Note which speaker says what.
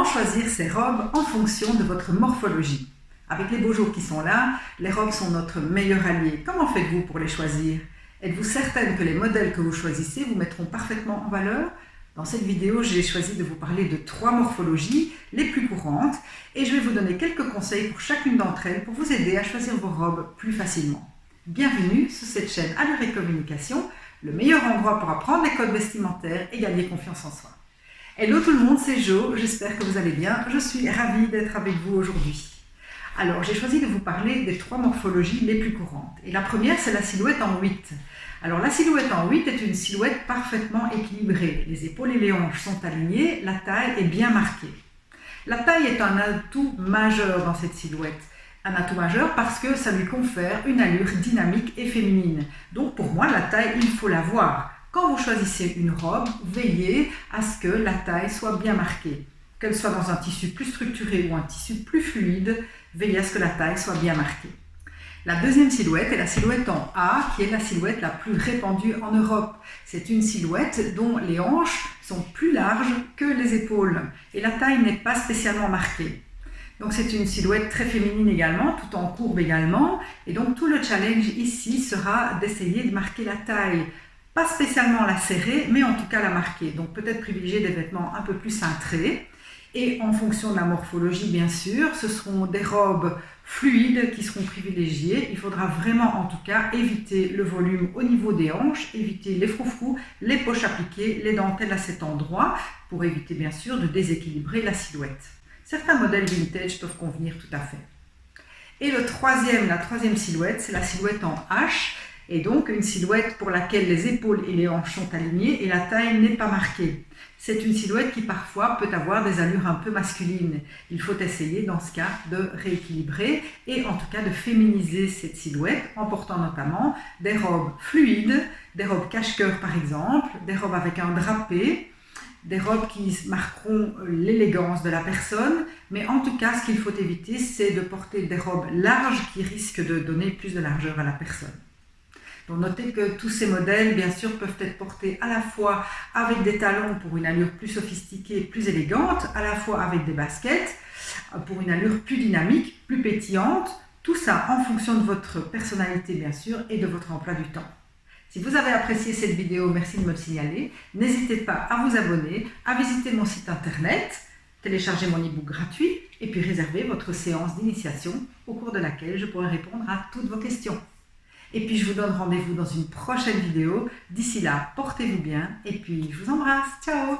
Speaker 1: choisir ses robes en fonction de votre morphologie. Avec les beaux jours qui sont là, les robes sont notre meilleur allié. Comment faites-vous pour les choisir? Êtes-vous certaine que les modèles que vous choisissez vous mettront parfaitement en valeur? Dans cette vidéo, j'ai choisi de vous parler de 3 morphologies les plus courantes et je vais vous donner quelques conseils pour chacune d'entre elles pour vous aider à choisir vos robes plus facilement. Bienvenue sur cette chaîne Allure et Communication, le meilleur endroit pour apprendre les codes vestimentaires et gagner confiance en soi. Hello tout le monde, c'est Jo, j'espère que vous allez bien. Je suis ravie d'être avec vous aujourd'hui. Alors, j'ai choisi de vous parler des 3 morphologies les plus courantes. Et la première, c'est la silhouette en 8. Alors, la silhouette en 8 est une silhouette parfaitement équilibrée. Les épaules et les hanches sont alignées, la taille est bien marquée. La taille est un atout majeur dans cette silhouette. Un atout majeur parce que ça lui confère une allure dynamique et féminine. Donc, pour moi, la taille, il faut la voir. Quand vous choisissez une robe, veillez à ce que la taille soit bien marquée. Qu'elle soit dans un tissu plus structuré ou un tissu plus fluide, veillez à ce que la taille soit bien marquée. La deuxième silhouette est la silhouette en A, qui est la silhouette la plus répandue en Europe. C'est une silhouette dont les hanches sont plus larges que les épaules et la taille n'est pas spécialement marquée. Donc c'est une silhouette très féminine également, tout en courbe également. Et donc tout le challenge ici sera d'essayer de marquer la taille. Pas spécialement la serrer, mais en tout cas la marquer. Donc peut-être privilégier des vêtements un peu plus cintrés. Et en fonction de la morphologie, bien sûr, ce seront des robes fluides qui seront privilégiées. Il faudra vraiment, en tout cas, éviter le volume au niveau des hanches, éviter les froufrous, les poches appliquées, les dentelles à cet endroit, pour éviter, bien sûr, de déséquilibrer la silhouette. Certains modèles vintage peuvent convenir tout à fait. Et la troisième silhouette, c'est la silhouette en H. Et donc une silhouette pour laquelle les épaules et les hanches sont alignées et la taille n'est pas marquée. C'est une silhouette qui parfois peut avoir des allures un peu masculines. Il faut essayer dans ce cas de rééquilibrer et en tout cas de féminiser cette silhouette en portant notamment des robes fluides, des robes cache-cœur par exemple, des robes avec un drapé, des robes qui marqueront l'élégance de la personne, mais en tout cas ce qu'il faut éviter c'est de porter des robes larges qui risquent de donner plus de largeur à la personne. Donc notez que tous ces modèles, bien sûr, peuvent être portés à la fois avec des talons pour une allure plus sophistiquée, plus élégante, à la fois avec des baskets pour une allure plus dynamique, plus pétillante. Tout ça en fonction de votre personnalité, bien sûr, et de votre emploi du temps. Si vous avez apprécié cette vidéo, merci de me le signaler. N'hésitez pas à vous abonner, à visiter mon site internet, télécharger mon e-book gratuit et puis réserver votre séance d'initiation au cours de laquelle je pourrai répondre à toutes vos questions. Et puis je vous donne rendez-vous dans une prochaine vidéo. D'ici là, portez-vous bien et puis je vous embrasse. Ciao!